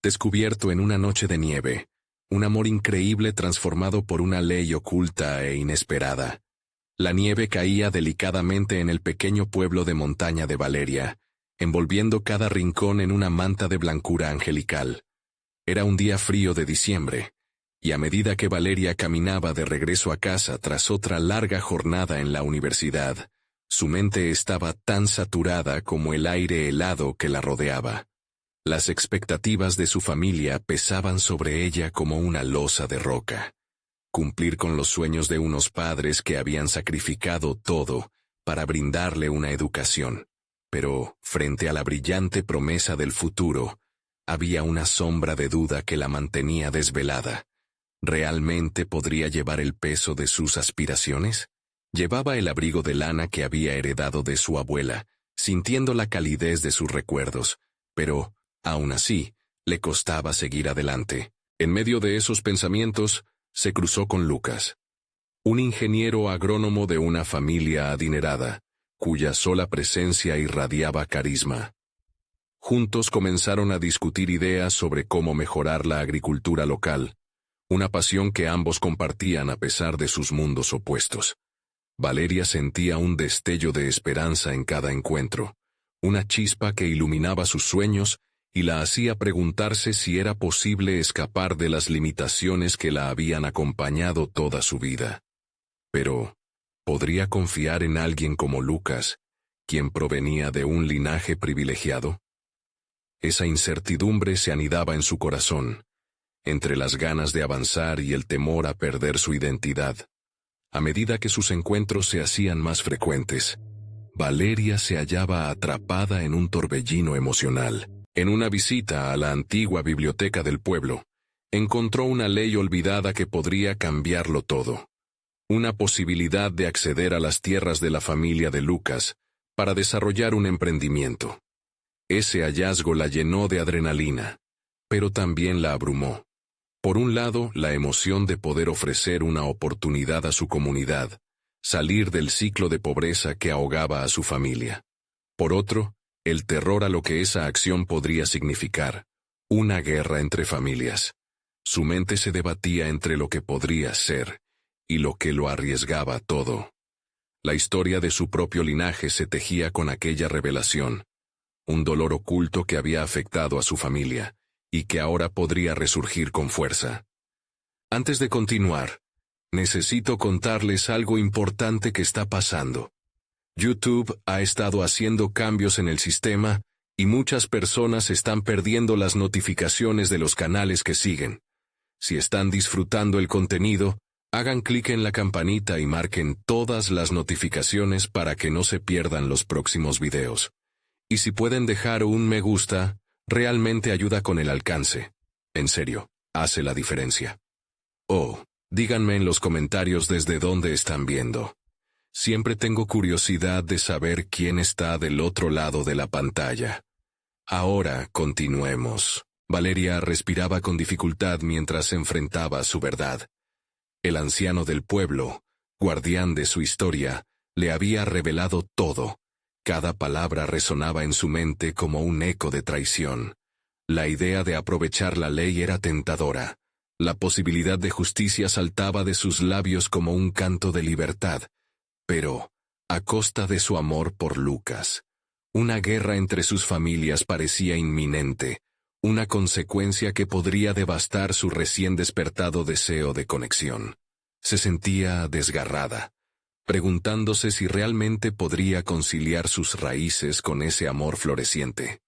descubierto en una noche de nieve, un amor increíble transformado por una ley oculta e inesperada. La nieve caía delicadamente en el pequeño pueblo de montaña de Valeria, envolviendo cada rincón en una manta de blancura angelical. Era un día frío de diciembre, y a medida que Valeria caminaba de regreso a casa tras otra larga jornada en la universidad, su mente estaba tan saturada como el aire helado que la rodeaba. Las expectativas de su familia pesaban sobre ella como una losa de roca. Cumplir con los sueños de unos padres que habían sacrificado todo para brindarle una educación. Pero, frente a la brillante promesa del futuro, había una sombra de duda que la mantenía desvelada. ¿Realmente podría llevar el peso de sus aspiraciones? Llevaba el abrigo de lana que había heredado de su abuela, sintiendo la calidez de sus recuerdos, pero, aún así, le costaba seguir adelante. En medio de esos pensamientos, se cruzó con Lucas, un ingeniero agrónomo de una familia adinerada, cuya sola presencia irradiaba carisma. Juntos comenzaron a discutir ideas sobre cómo mejorar la agricultura local, una pasión que ambos compartían a pesar de sus mundos opuestos. Valeria sentía un destello de esperanza en cada encuentro, una chispa que iluminaba sus sueños y la hacía preguntarse si era posible escapar de las limitaciones que la habían acompañado toda su vida. Pero, ¿podría confiar en alguien como Lucas, quien provenía de un linaje privilegiado? Esa incertidumbre se anidaba en su corazón, entre las ganas de avanzar y el temor a perder su identidad. A medida que sus encuentros se hacían más frecuentes, Valeria se hallaba atrapada en un torbellino emocional. En una visita a la antigua biblioteca del pueblo, encontró una ley olvidada que podría cambiarlo todo. Una posibilidad de acceder a las tierras de la familia de Lucas para desarrollar un emprendimiento. Ese hallazgo la llenó de adrenalina, pero también la abrumó. Por un lado, la emoción de poder ofrecer una oportunidad a su comunidad, salir del ciclo de pobreza que ahogaba a su familia. Por otro, el terror a lo que esa acción podría significar, una guerra entre familias. Su mente se debatía entre lo que podría ser y lo que lo arriesgaba todo. La historia de su propio linaje se tejía con aquella revelación, un dolor oculto que había afectado a su familia y que ahora podría resurgir con fuerza. Antes de continuar, necesito contarles algo importante que está pasando. YouTube ha estado haciendo cambios en el sistema y muchas personas están perdiendo las notificaciones de los canales que siguen. Si están disfrutando el contenido, hagan clic en la campanita y marquen todas las notificaciones para que no se pierdan los próximos videos. Y si pueden dejar un me gusta, realmente ayuda con el alcance. En serio, hace la diferencia. Oh, díganme en los comentarios desde dónde están viendo. Siempre tengo curiosidad de saber quién está del otro lado de la pantalla. Ahora continuemos. Valeria respiraba con dificultad mientras enfrentaba su verdad. El anciano del pueblo, guardián de su historia, le había revelado todo. Cada palabra resonaba en su mente como un eco de traición. La idea de aprovechar la ley era tentadora. La posibilidad de justicia saltaba de sus labios como un canto de libertad. Pero, a costa de su amor por Lucas, una guerra entre sus familias parecía inminente, una consecuencia que podría devastar su recién despertado deseo de conexión. Se sentía desgarrada, preguntándose si realmente podría conciliar sus raíces con ese amor floreciente.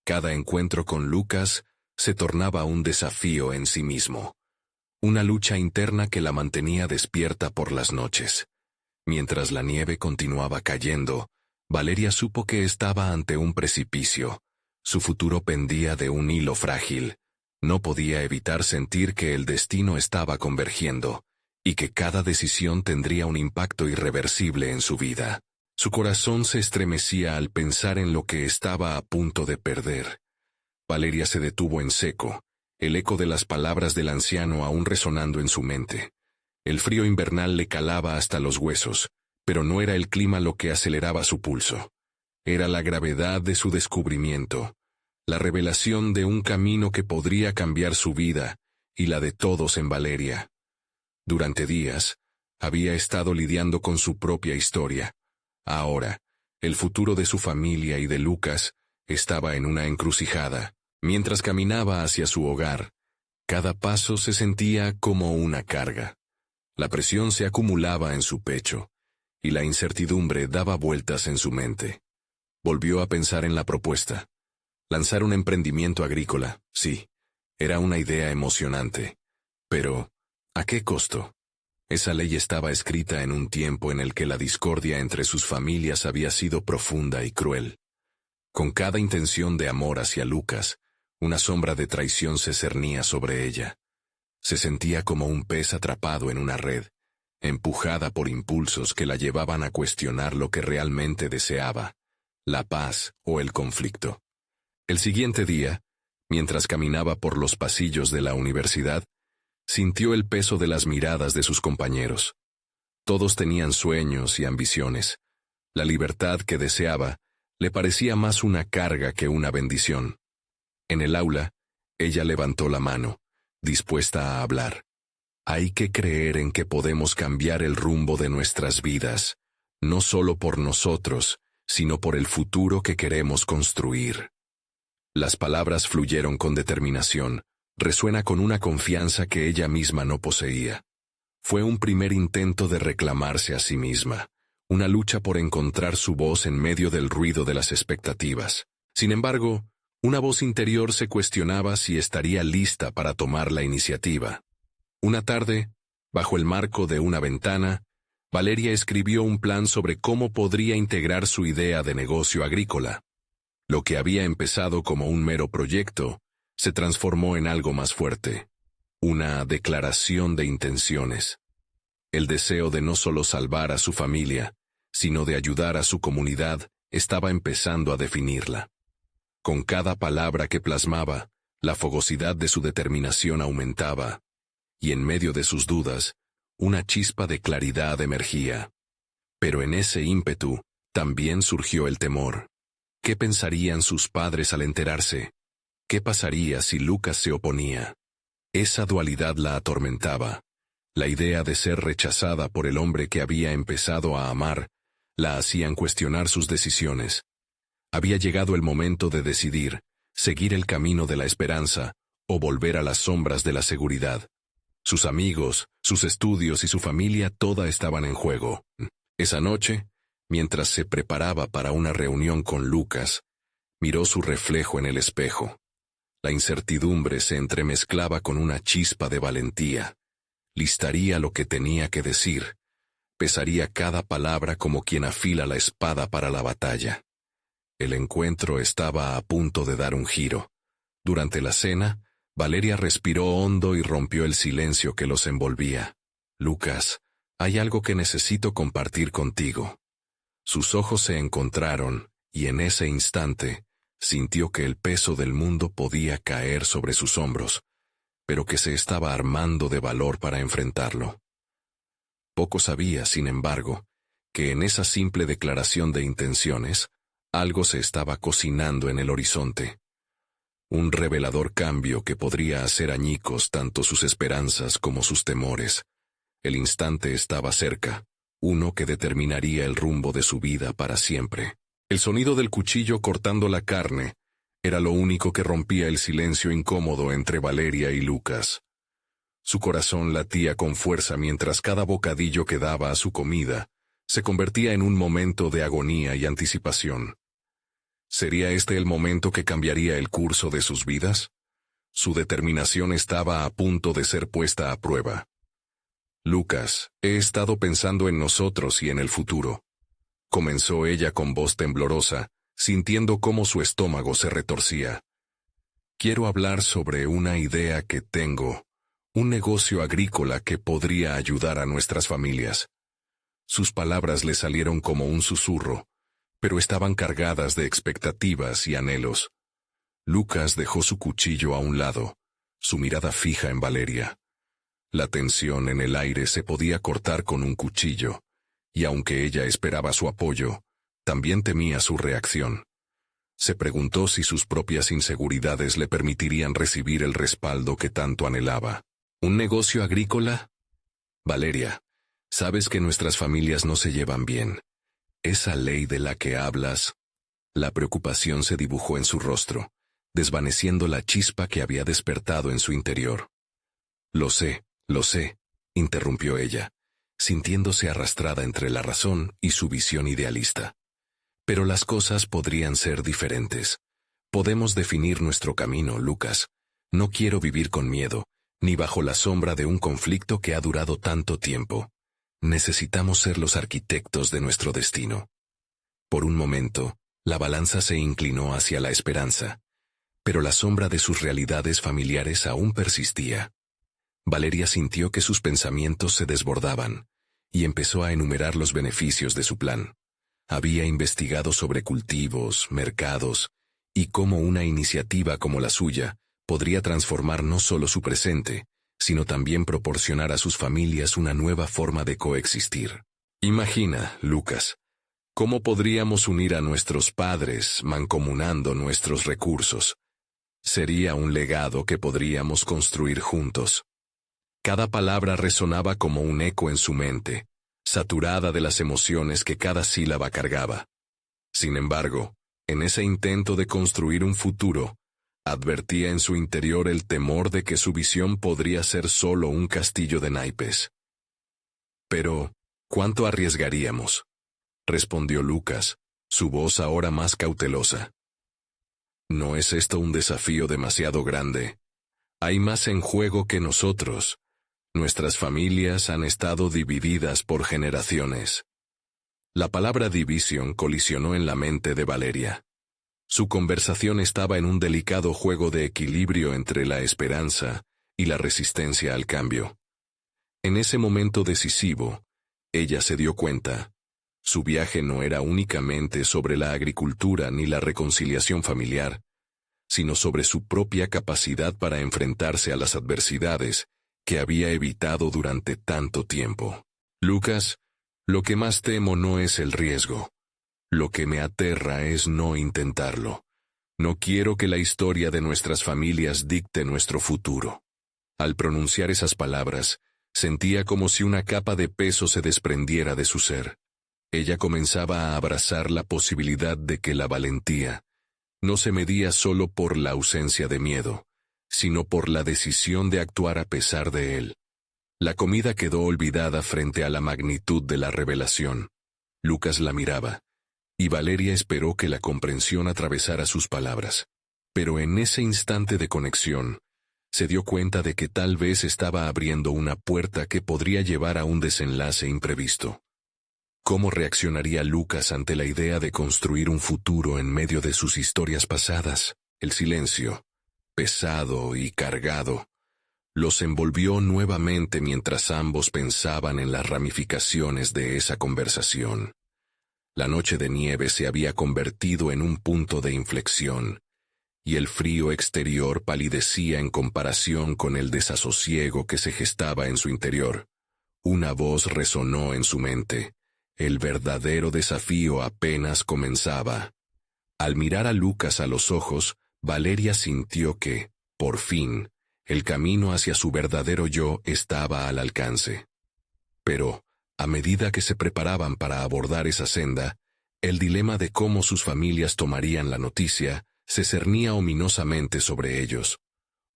Cada encuentro con Lucas se tornaba un desafío en sí mismo, una lucha interna que la mantenía despierta por las noches. Mientras la nieve continuaba cayendo, Valeria supo que estaba ante un precipicio. Su futuro pendía de un hilo frágil. No podía evitar sentir que el destino estaba convergiendo, y que cada decisión tendría un impacto irreversible en su vida. Su corazón se estremecía al pensar en lo que estaba a punto de perder. Valeria se detuvo en seco, el eco de las palabras del anciano aún resonando en su mente. El frío invernal le calaba hasta los huesos, pero no era el clima lo que aceleraba su pulso. Era la gravedad de su descubrimiento. La revelación de un camino que podría cambiar su vida y la de todos en Valeria. Durante días, había estado lidiando con su propia historia. Ahora, el futuro de su familia y de Lucas estaba en una encrucijada. Mientras caminaba hacia su hogar, cada paso se sentía como una carga. La presión se acumulaba en su pecho, y la incertidumbre daba vueltas en su mente. Volvió a pensar en la propuesta. Lanzar un emprendimiento agrícola, sí, era una idea emocionante. Pero, ¿a qué costo? Esa ley estaba escrita en un tiempo en el que la discordia entre sus familias había sido profunda y cruel. Con cada intención de amor hacia Lucas, una sombra de traición se cernía sobre ella. Se sentía como un pez atrapado en una red, empujada por impulsos que la llevaban a cuestionar lo que realmente deseaba, la paz o el conflicto. El siguiente día, mientras caminaba por los pasillos de la universidad, sintió el peso de las miradas de sus compañeros. Todos tenían sueños y ambiciones. La libertad que deseaba le parecía más una carga que una bendición. En el aula, ella levantó la mano, dispuesta a hablar. Hay que creer en que podemos cambiar el rumbo de nuestras vidas, no solo por nosotros, sino por el futuro que queremos construir. Las palabras fluyeron con determinación, resuena con una confianza que ella misma no poseía. Fue un primer intento de reclamarse a sí misma, una lucha por encontrar su voz en medio del ruido de las expectativas. Sin embargo, una voz interior se cuestionaba si estaría lista para tomar la iniciativa. Una tarde, bajo el marco de una ventana, Valeria escribió un plan sobre cómo podría integrar su idea de negocio agrícola. Lo que había empezado como un mero proyecto, se transformó en algo más fuerte, una declaración de intenciones. El deseo de no solo salvar a su familia, sino de ayudar a su comunidad, estaba empezando a definirla. Con cada palabra que plasmaba, la fogosidad de su determinación aumentaba, y en medio de sus dudas, una chispa de claridad emergía. Pero en ese ímpetu, también surgió el temor. ¿Qué pensarían sus padres al enterarse? ¿Qué pasaría si Lucas se oponía? Esa dualidad la atormentaba. La idea de ser rechazada por el hombre que había empezado a amar, la hacían cuestionar sus decisiones. Había llegado el momento de decidir, seguir el camino de la esperanza, o volver a las sombras de la seguridad. Sus amigos, sus estudios y su familia toda estaban en juego. Esa noche, mientras se preparaba para una reunión con Lucas, miró su reflejo en el espejo. La incertidumbre se entremezclaba con una chispa de valentía. Listaría lo que tenía que decir. Pesaría cada palabra como quien afila la espada para la batalla. El encuentro estaba a punto de dar un giro. Durante la cena, Valeria respiró hondo y rompió el silencio que los envolvía. «Lucas, hay algo que necesito compartir contigo». Sus ojos se encontraron, y en ese instante, sintió que el peso del mundo podía caer sobre sus hombros, pero que se estaba armando de valor para enfrentarlo. Poco sabía, sin embargo, que en esa simple declaración de intenciones, algo se estaba cocinando en el horizonte. Un revelador cambio que podría hacer añicos tanto sus esperanzas como sus temores. El instante estaba cerca, uno que determinaría el rumbo de su vida para siempre. El sonido del cuchillo cortando la carne era lo único que rompía el silencio incómodo entre Valeria y Lucas. Su corazón latía con fuerza mientras cada bocadillo que daba a su comida se convertía en un momento de agonía y anticipación. ¿Sería este el momento que cambiaría el curso de sus vidas? Su determinación estaba a punto de ser puesta a prueba. «Lucas, he estado pensando en nosotros y en el futuro», comenzó ella con voz temblorosa, sintiendo cómo su estómago se retorcía. «Quiero hablar sobre una idea que tengo, un negocio agrícola que podría ayudar a nuestras familias». Sus palabras le salieron como un susurro, pero estaban cargadas de expectativas y anhelos. Lucas dejó su cuchillo a un lado, su mirada fija en Valeria. La tensión en el aire se podía cortar con un cuchillo, y aunque ella esperaba su apoyo, también temía su reacción. Se preguntó si sus propias inseguridades le permitirían recibir el respaldo que tanto anhelaba. ¿Un negocio agrícola? Valeria, sabes que nuestras familias no se llevan bien. Esa ley de la que hablas. La preocupación se dibujó en su rostro, desvaneciendo la chispa que había despertado en su interior. Lo sé, interrumpió ella, sintiéndose arrastrada entre la razón y su visión idealista. Pero las cosas podrían ser diferentes. Podemos definir nuestro camino, Lucas. No quiero vivir con miedo, ni bajo la sombra de un conflicto que ha durado tanto tiempo. Necesitamos ser los arquitectos de nuestro destino. Por un momento, la balanza se inclinó hacia la esperanza, pero la sombra de sus realidades familiares aún persistía. Valeria sintió que sus pensamientos se desbordaban, y empezó a enumerar los beneficios de su plan. Había investigado sobre cultivos, mercados, y cómo una iniciativa como la suya podría transformar no solo su presente, sino también proporcionar a sus familias una nueva forma de coexistir. Imagina, Lucas, ¿cómo podríamos unir a nuestros padres mancomunando nuestros recursos? Sería un legado que podríamos construir juntos. Cada palabra resonaba como un eco en su mente, saturada de las emociones que cada sílaba cargaba. Sin embargo, en ese intento de construir un futuro, advertía en su interior el temor de que su visión podría ser solo un castillo de naipes. Pero, ¿cuánto arriesgaríamos?, respondió Lucas, su voz ahora más cautelosa. ¿No es esto un desafío demasiado grande? Hay más en juego que nosotros. Nuestras familias han estado divididas por generaciones. La palabra división colisionó en la mente de Valeria. Su conversación estaba en un delicado juego de equilibrio entre la esperanza y la resistencia al cambio. En ese momento decisivo, ella se dio cuenta. Su viaje no era únicamente sobre la agricultura ni la reconciliación familiar, sino sobre su propia capacidad para enfrentarse a las adversidades que había evitado durante tanto tiempo. Lucas, lo que más temo no es el riesgo. Lo que me aterra es no intentarlo. No quiero que la historia de nuestras familias dicte nuestro futuro. Al pronunciar esas palabras, sentía como si una capa de peso se desprendiera de su ser. Ella comenzaba a abrazar la posibilidad de que la valentía no se medía solo por la ausencia de miedo, sino por la decisión de actuar a pesar de él. La comida quedó olvidada frente a la magnitud de la revelación. Lucas la miraba, y Valeria esperó que la comprensión atravesara sus palabras. Pero en ese instante de conexión, se dio cuenta de que tal vez estaba abriendo una puerta que podría llevar a un desenlace imprevisto. ¿Cómo reaccionaría Lucas ante la idea de construir un futuro en medio de sus historias pasadas? El silencio, pesado y cargado, los envolvió nuevamente mientras ambos pensaban en las ramificaciones de esa conversación. La noche de nieve se había convertido en un punto de inflexión, y el frío exterior palidecía en comparación con el desasosiego que se gestaba en su interior. Una voz resonó en su mente. El verdadero desafío apenas comenzaba. Al mirar a Lucas a los ojos, Valeria sintió que, por fin, el camino hacia su verdadero yo estaba al alcance. Pero, a medida que se preparaban para abordar esa senda, el dilema de cómo sus familias tomarían la noticia se cernía ominosamente sobre ellos.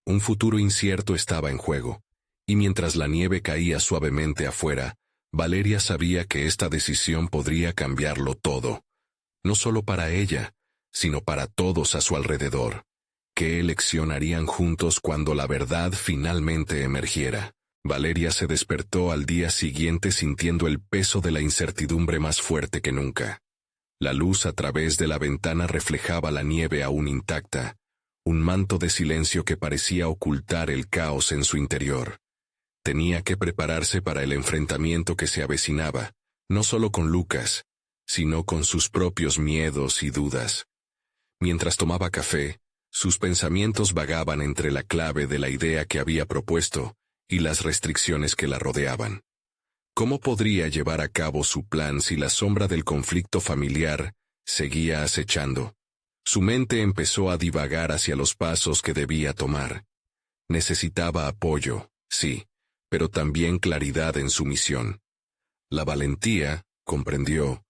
Un futuro incierto estaba en juego, y mientras la nieve caía suavemente afuera, Valeria sabía que esta decisión podría cambiarlo todo, no solo para ella, sino para todos a su alrededor. ¿Qué elección harían juntos cuando la verdad finalmente emergiera? Valeria se despertó al día siguiente sintiendo el peso de la incertidumbre más fuerte que nunca. La luz a través de la ventana reflejaba la nieve aún intacta, un manto de silencio que parecía ocultar el caos en su interior. Tenía que prepararse para el enfrentamiento que se avecinaba, no solo con Lucas, sino con sus propios miedos y dudas. Mientras tomaba café, sus pensamientos vagaban entre la clave de la idea que había propuesto y las restricciones que la rodeaban. ¿Cómo podría llevar a cabo su plan si la sombra del conflicto familiar seguía acechando? Su mente empezó a divagar hacia los pasos que debía tomar. Necesitaba apoyo, sí, pero también claridad en su misión. La valentía, comprendió,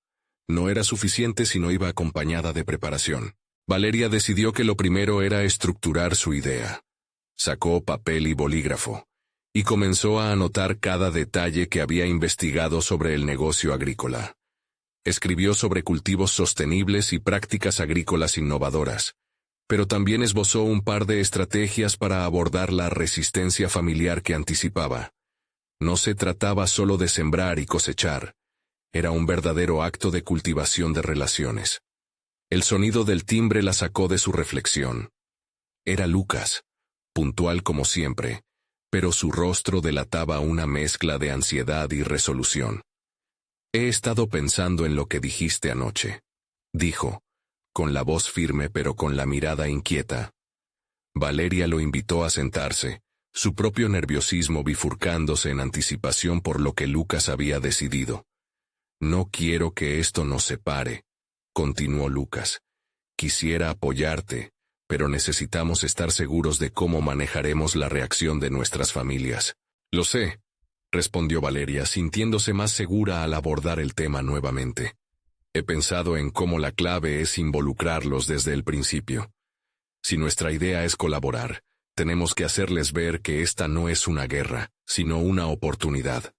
no era suficiente si no iba acompañada de preparación. Valeria decidió que lo primero era estructurar su idea. Sacó papel y bolígrafo, y comenzó a anotar cada detalle que había investigado sobre el negocio agrícola. Escribió sobre cultivos sostenibles y prácticas agrícolas innovadoras, pero también esbozó un par de estrategias para abordar la resistencia familiar que anticipaba. No se trataba solo de sembrar y cosechar, era un verdadero acto de cultivación de relaciones. El sonido del timbre la sacó de su reflexión. Era Lucas, puntual como siempre, pero su rostro delataba una mezcla de ansiedad y resolución. «He estado pensando en lo que dijiste anoche», dijo, con la voz firme pero con la mirada inquieta. Valeria lo invitó a sentarse, su propio nerviosismo bifurcándose en anticipación por lo que Lucas había decidido. «No quiero que esto nos separe», continuó Lucas. «Quisiera apoyarte, pero necesitamos estar seguros de cómo manejaremos la reacción de nuestras familias». «Lo sé», respondió Valeria, sintiéndose más segura al abordar el tema nuevamente. «He pensado en cómo la clave es involucrarlos desde el principio. Si nuestra idea es colaborar, tenemos que hacerles ver que esta no es una guerra, sino una oportunidad».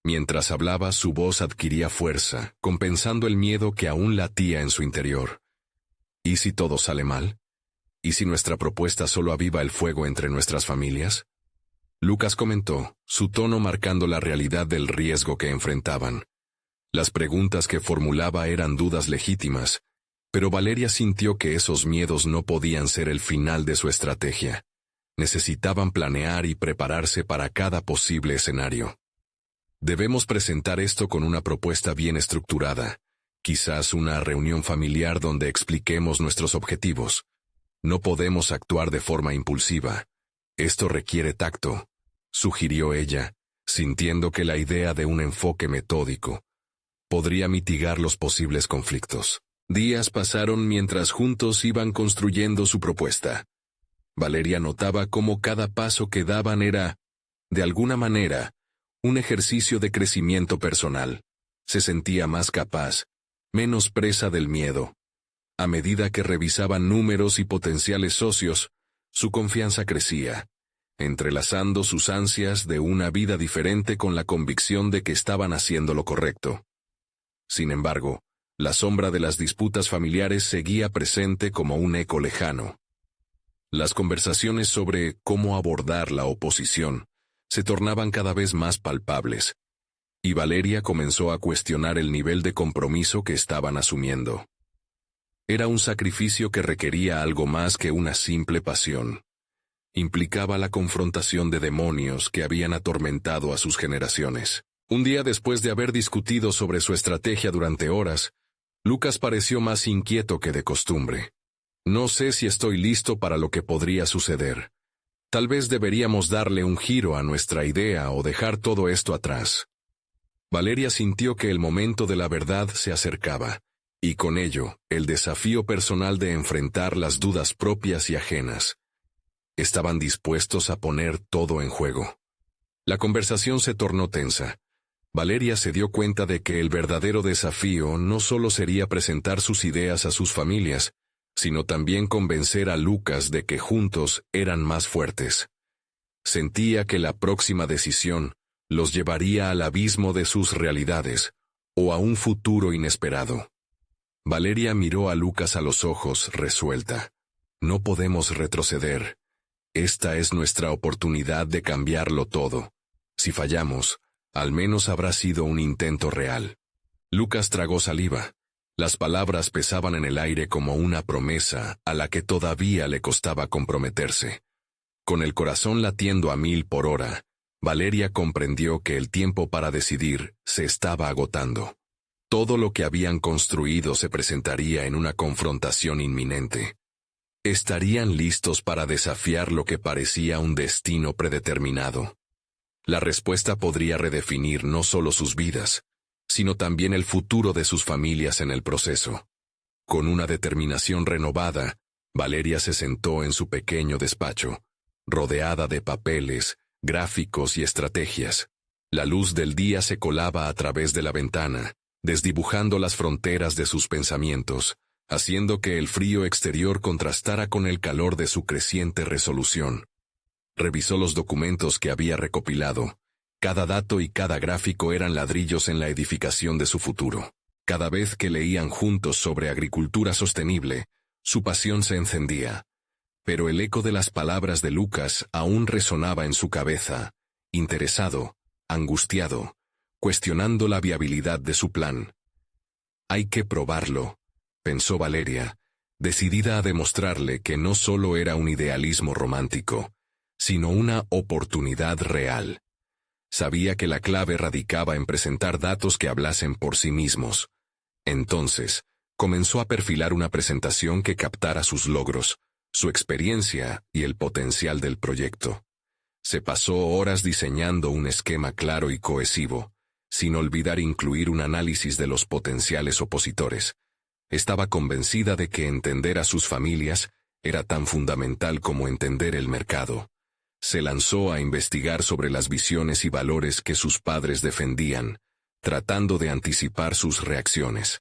Mientras hablaba, su voz adquiría fuerza, compensando el miedo que aún latía en su interior. ¿Y si todo sale mal? ¿Y si nuestra propuesta solo aviva el fuego entre nuestras familias? Lucas comentó, su tono marcando la realidad del riesgo que enfrentaban. Las preguntas que formulaba eran dudas legítimas, pero Valeria sintió que esos miedos no podían ser el final de su estrategia. Necesitaban planear y prepararse para cada posible escenario. «Debemos presentar esto con una propuesta bien estructurada, quizás una reunión familiar donde expliquemos nuestros objetivos. No podemos actuar de forma impulsiva. Esto requiere tacto», sugirió ella, sintiendo que la idea de un enfoque metódico podría mitigar los posibles conflictos. Días pasaron mientras juntos iban construyendo su propuesta. Valeria notaba cómo cada paso que daban era, de alguna manera, un ejercicio de crecimiento personal. Se sentía más capaz, menos presa del miedo. A medida que revisaban números y potenciales socios, su confianza crecía, entrelazando sus ansias de una vida diferente con la convicción de que estaban haciendo lo correcto. Sin embargo, la sombra de las disputas familiares seguía presente como un eco lejano. Las conversaciones sobre cómo abordar la oposición se tornaban cada vez más palpables, y Valeria comenzó a cuestionar el nivel de compromiso que estaban asumiendo. Era un sacrificio que requería algo más que una simple pasión. Implicaba la confrontación de demonios que habían atormentado a sus generaciones. Un día después de haber discutido sobre su estrategia durante horas, Lucas pareció más inquieto que de costumbre. «No sé si estoy listo para lo que podría suceder. Tal vez deberíamos darle un giro a nuestra idea o dejar todo esto atrás». Valeria sintió que el momento de la verdad se acercaba, y con ello, el desafío personal de enfrentar las dudas propias y ajenas. Estaban dispuestos a poner todo en juego. La conversación se tornó tensa. Valeria se dio cuenta de que el verdadero desafío no solo sería presentar sus ideas a sus familias, sino también convencer a Lucas de que juntos eran más fuertes. Sentía que la próxima decisión los llevaría al abismo de sus realidades, o a un futuro inesperado. Valeria miró a Lucas a los ojos, resuelta. «No podemos retroceder. Esta es nuestra oportunidad de cambiarlo todo. Si fallamos, al menos habrá sido un intento real». Lucas tragó saliva. Las palabras pesaban en el aire como una promesa a la que todavía le costaba comprometerse. Con el corazón latiendo a 1000 por hora, Valeria comprendió que el tiempo para decidir se estaba agotando. Todo lo que habían construido se presentaría en una confrontación inminente. Estarían listos para desafiar lo que parecía un destino predeterminado. La respuesta podría redefinir no solo sus vidas, sino también el futuro de sus familias en el proceso. Con una determinación renovada, Valeria se sentó en su pequeño despacho, rodeada de papeles, gráficos y estrategias. La luz del día se colaba a través de la ventana, desdibujando las fronteras de sus pensamientos, haciendo que el frío exterior contrastara con el calor de su creciente resolución. Revisó los documentos que había recopilado. Cada dato y cada gráfico eran ladrillos en la edificación de su futuro. Cada vez que leían juntos sobre agricultura sostenible, su pasión se encendía. Pero el eco de las palabras de Lucas aún resonaba en su cabeza, interesado, angustiado, cuestionando la viabilidad de su plan. Hay que probarlo, pensó Valeria, decidida a demostrarle que no solo era un idealismo romántico, sino una oportunidad real. Sabía que la clave radicaba en presentar datos que hablasen por sí mismos. Entonces, comenzó a perfilar una presentación que captara sus logros, su experiencia y el potencial del proyecto. Se pasó horas diseñando un esquema claro y cohesivo, sin olvidar incluir un análisis de los potenciales opositores. Estaba convencida de que entender a sus familias era tan fundamental como entender el mercado. Se lanzó a investigar sobre las visiones y valores que sus padres defendían, tratando de anticipar sus reacciones.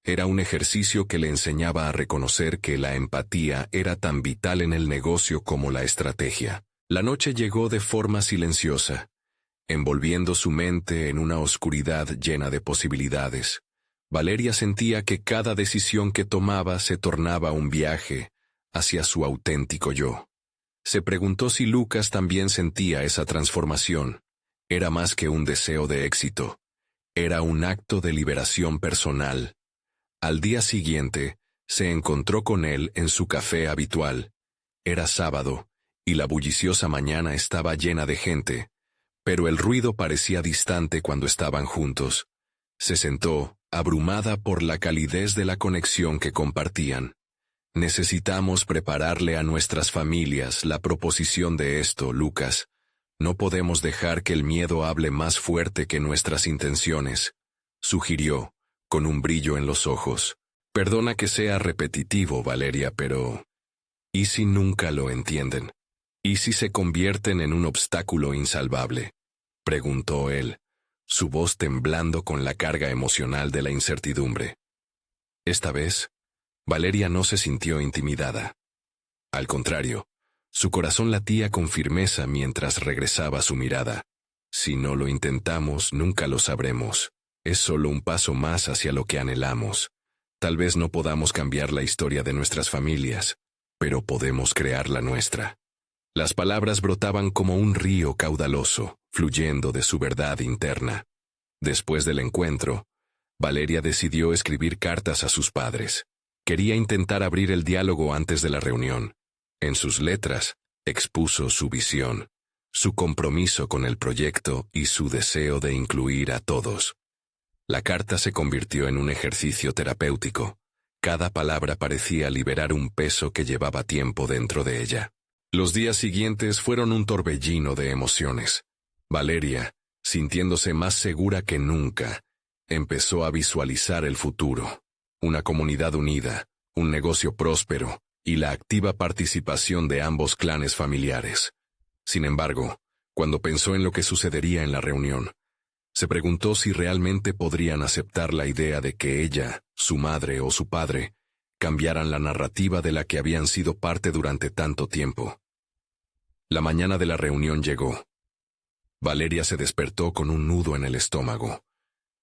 Era un ejercicio que le enseñaba a reconocer que la empatía era tan vital en el negocio como la estrategia. La noche llegó de forma silenciosa, envolviendo su mente en una oscuridad llena de posibilidades. Valeria sentía que cada decisión que tomaba se tornaba un viaje hacia su auténtico yo. Se preguntó si Lucas también sentía esa transformación. Era más que un deseo de éxito. Era un acto de liberación personal. Al día siguiente, se encontró con él en su café habitual. Era sábado, y la bulliciosa mañana estaba llena de gente, pero el ruido parecía distante cuando estaban juntos. Se sentó, abrumada por la calidez de la conexión que compartían. Necesitamos prepararle a nuestras familias la proposición de esto, Lucas. No podemos dejar que el miedo hable más fuerte que nuestras intenciones, sugirió, con un brillo en los ojos. Perdona que sea repetitivo, Valeria, pero ¿y si nunca lo entienden? ¿Y si se convierten en un obstáculo insalvable? Preguntó él, su voz temblando con la carga emocional de la incertidumbre. Esta vez, Valeria no se sintió intimidada. Al contrario, su corazón latía con firmeza mientras regresaba su mirada. Si no lo intentamos, nunca lo sabremos. Es solo un paso más hacia lo que anhelamos. Tal vez no podamos cambiar la historia de nuestras familias, pero podemos crear la nuestra. Las palabras brotaban como un río caudaloso, fluyendo de su verdad interna. Después del encuentro, Valeria decidió escribir cartas a sus padres. Quería intentar abrir el diálogo antes de la reunión. En sus letras, expuso su visión, su compromiso con el proyecto y su deseo de incluir a todos. La carta se convirtió en un ejercicio terapéutico. Cada palabra parecía liberar un peso que llevaba tiempo dentro de ella. Los días siguientes fueron un torbellino de emociones. Valeria, sintiéndose más segura que nunca, empezó a visualizar el futuro. Una comunidad unida, un negocio próspero y la activa participación de ambos clanes familiares. Sin embargo, cuando pensó en lo que sucedería en la reunión, se preguntó si realmente podrían aceptar la idea de que ella, su madre o su padre, cambiaran la narrativa de la que habían sido parte durante tanto tiempo. La mañana de la reunión llegó. Valeria se despertó con un nudo en el estómago.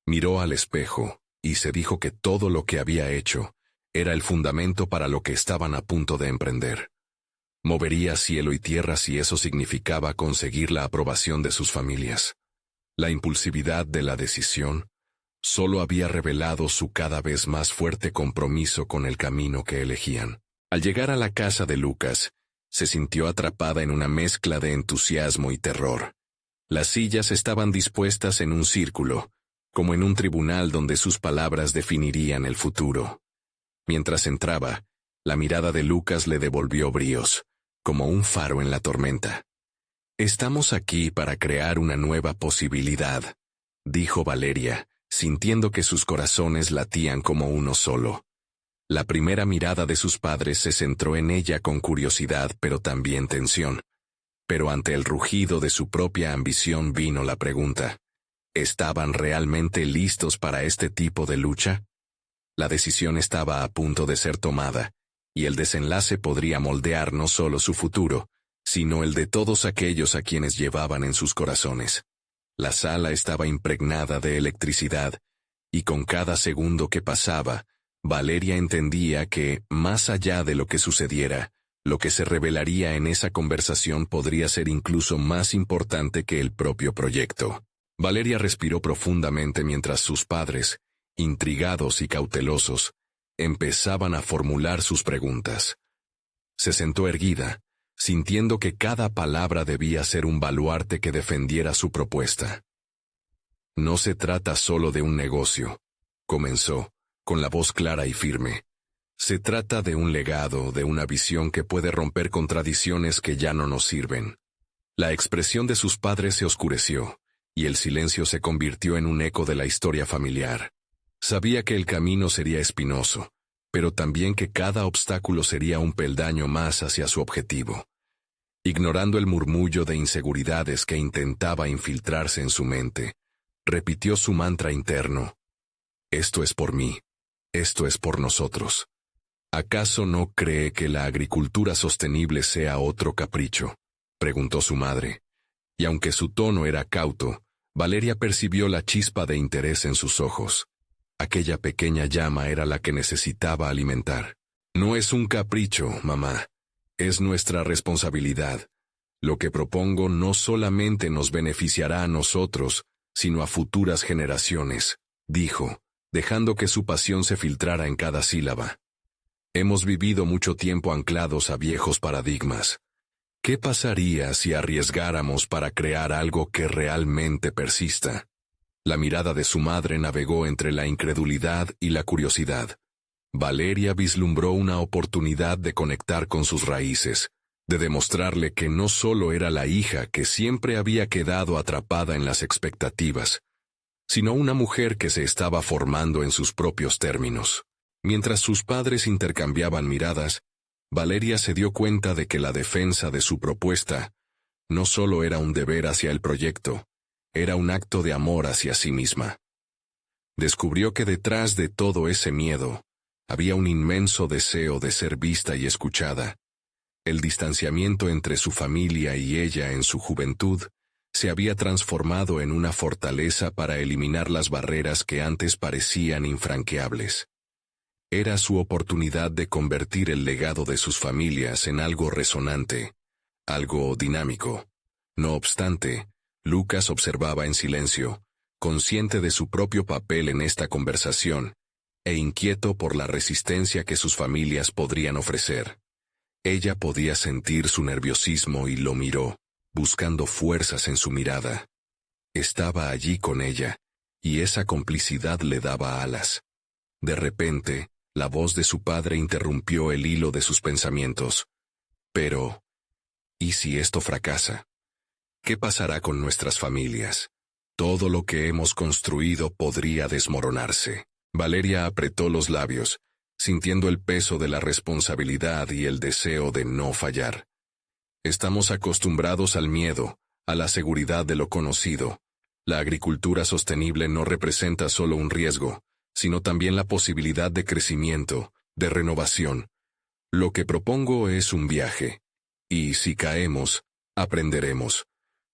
Miró al espejo y se dijo que todo lo que había hecho era el fundamento para lo que estaban a punto de emprender. Movería cielo y tierra si eso significaba conseguir la aprobación de sus familias. La impulsividad de la decisión solo había revelado su cada vez más fuerte compromiso con el camino que elegían. Al llegar a la casa de Lucas, se sintió atrapada en una mezcla de entusiasmo y terror. Las sillas estaban dispuestas en un círculo, como en un tribunal donde sus palabras definirían el futuro. Mientras entraba, la mirada de Lucas le devolvió bríos, como un faro en la tormenta. «Estamos aquí para crear una nueva posibilidad», dijo Valeria, sintiendo que sus corazones latían como uno solo. La primera mirada de sus padres se centró en ella con curiosidad pero también tensión. Pero ante el rugido de su propia ambición vino la pregunta: ¿estaban realmente listos para este tipo de lucha? La decisión estaba a punto de ser tomada, y el desenlace podría moldear no solo su futuro, sino el de todos aquellos a quienes llevaban en sus corazones. La sala estaba impregnada de electricidad, y con cada segundo que pasaba, Valeria entendía que, más allá de lo que sucediera, lo que se revelaría en esa conversación podría ser incluso más importante que el propio proyecto. Valeria respiró profundamente mientras sus padres, intrigados y cautelosos, empezaban a formular sus preguntas. Se sentó erguida, sintiendo que cada palabra debía ser un baluarte que defendiera su propuesta. No se trata solo de un negocio, comenzó, con la voz clara y firme. Se trata de un legado, de una visión que puede romper con tradiciones que ya no nos sirven. La expresión de sus padres se oscureció, y el silencio se convirtió en un eco de la historia familiar. Sabía que el camino sería espinoso, pero también que cada obstáculo sería un peldaño más hacia su objetivo. Ignorando el murmullo de inseguridades que intentaba infiltrarse en su mente, repitió su mantra interno: esto es por mí, esto es por nosotros. ¿Acaso no cree que la agricultura sostenible sea otro capricho?, preguntó su madre. Y aunque su tono era cauto, Valeria percibió la chispa de interés en sus ojos. Aquella pequeña llama era la que necesitaba alimentar. No es un capricho, mamá. Es nuestra responsabilidad. Lo que propongo no solamente nos beneficiará a nosotros, sino a futuras generaciones, dijo, dejando que su pasión se filtrara en cada sílaba. Hemos vivido mucho tiempo anclados a viejos paradigmas. ¿Qué pasaría si arriesgáramos para crear algo que realmente persista? La mirada de su madre navegó entre la incredulidad y la curiosidad. Valeria vislumbró una oportunidad de conectar con sus raíces, de demostrarle que no solo era la hija que siempre había quedado atrapada en las expectativas, sino una mujer que se estaba formando en sus propios términos. Mientras sus padres intercambiaban miradas, Valeria se dio cuenta de que la defensa de su propuesta no solo era un deber hacia el proyecto, era un acto de amor hacia sí misma. Descubrió que detrás de todo ese miedo, había un inmenso deseo de ser vista y escuchada. El distanciamiento entre su familia y ella en su juventud se había transformado en una fortaleza para eliminar las barreras que antes parecían infranqueables. Era su oportunidad de convertir el legado de sus familias en algo resonante, algo dinámico. No obstante, Lucas observaba en silencio, consciente de su propio papel en esta conversación, e inquieto por la resistencia que sus familias podrían ofrecer. Ella podía sentir su nerviosismo y lo miró, buscando fuerzas en su mirada. Estaba allí con ella, y esa complicidad le daba alas. De repente, la voz de su padre interrumpió el hilo de sus pensamientos. Pero, ¿y si esto fracasa? ¿Qué pasará con nuestras familias? Todo lo que hemos construido podría desmoronarse. Valeria apretó los labios, sintiendo el peso de la responsabilidad y el deseo de no fallar. Estamos acostumbrados al miedo, a la seguridad de lo conocido. La agricultura sostenible no representa solo un riesgo, sino también la posibilidad de crecimiento, de renovación. Lo que propongo es un viaje. Y si caemos, aprenderemos.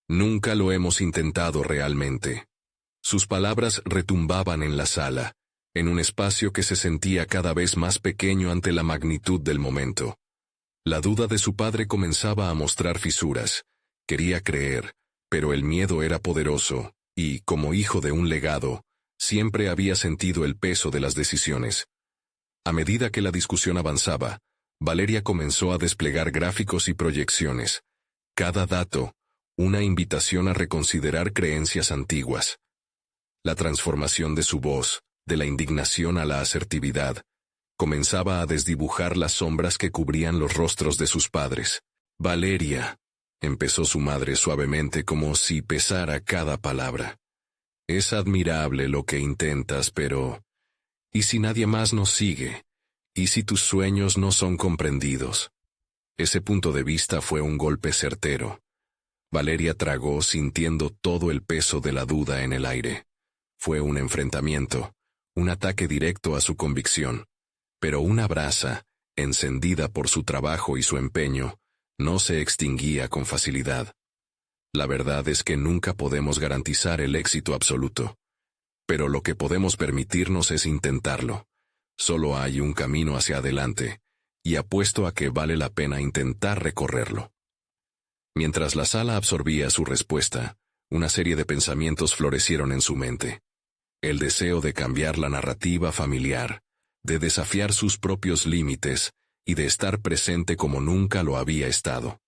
Nunca lo hemos intentado realmente. Sus palabras retumbaban en la sala, en un espacio que se sentía cada vez más pequeño ante la magnitud del momento. La duda de su padre comenzaba a mostrar fisuras. Quería creer, pero el miedo era poderoso, y, como hijo de un legado, siempre había sentido el peso de las decisiones. A medida que la discusión avanzaba, Valeria comenzó a desplegar gráficos y proyecciones. Cada dato, una invitación a reconsiderar creencias antiguas. La transformación de su voz, de la indignación a la asertividad, comenzaba a desdibujar las sombras que cubrían los rostros de sus padres. «Valeria», empezó su madre suavemente como si pesara cada palabra. «Es admirable lo que intentas, pero... ¿y si nadie más nos sigue? ¿Y si tus sueños no son comprendidos? Ese punto de vista fue un golpe certero. Valeria tragó sintiendo todo el peso de la duda en el aire. Fue un enfrentamiento, un ataque directo a su convicción. Pero una brasa, encendida por su trabajo y su empeño, no se extinguía con facilidad. La verdad es que nunca podemos garantizar el éxito absoluto. Pero lo que podemos permitirnos es intentarlo. Solo hay un camino hacia adelante, y apuesto a que vale la pena intentar recorrerlo. Mientras la sala absorbía su respuesta, una serie de pensamientos florecieron en su mente. El deseo de cambiar la narrativa familiar, de desafiar sus propios límites y de estar presente como nunca lo había estado.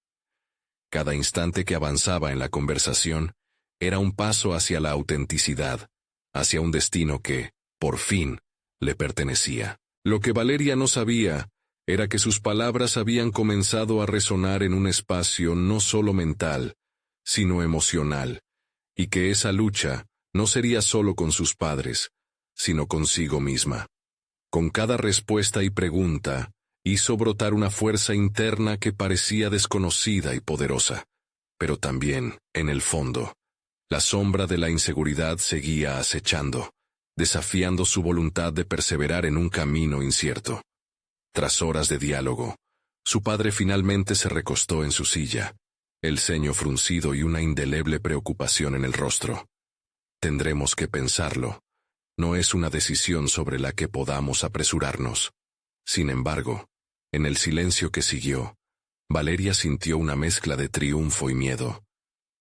Cada instante que avanzaba en la conversación era un paso hacia la autenticidad, hacia un destino que, por fin, le pertenecía. Lo que Valeria no sabía era que sus palabras habían comenzado a resonar en un espacio no solo mental, sino emocional, y que esa lucha no sería solo con sus padres, sino consigo misma. Con cada respuesta y pregunta, hizo brotar una fuerza interna que parecía desconocida y poderosa, pero también, en el fondo, la sombra de la inseguridad seguía acechando, desafiando su voluntad de perseverar en un camino incierto. Tras horas de diálogo, su padre finalmente se recostó en su silla, el ceño fruncido y una indeleble preocupación en el rostro. Tendremos que pensarlo. No es una decisión sobre la que podamos apresurarnos. Sin embargo, en el silencio que siguió, Valeria sintió una mezcla de triunfo y miedo.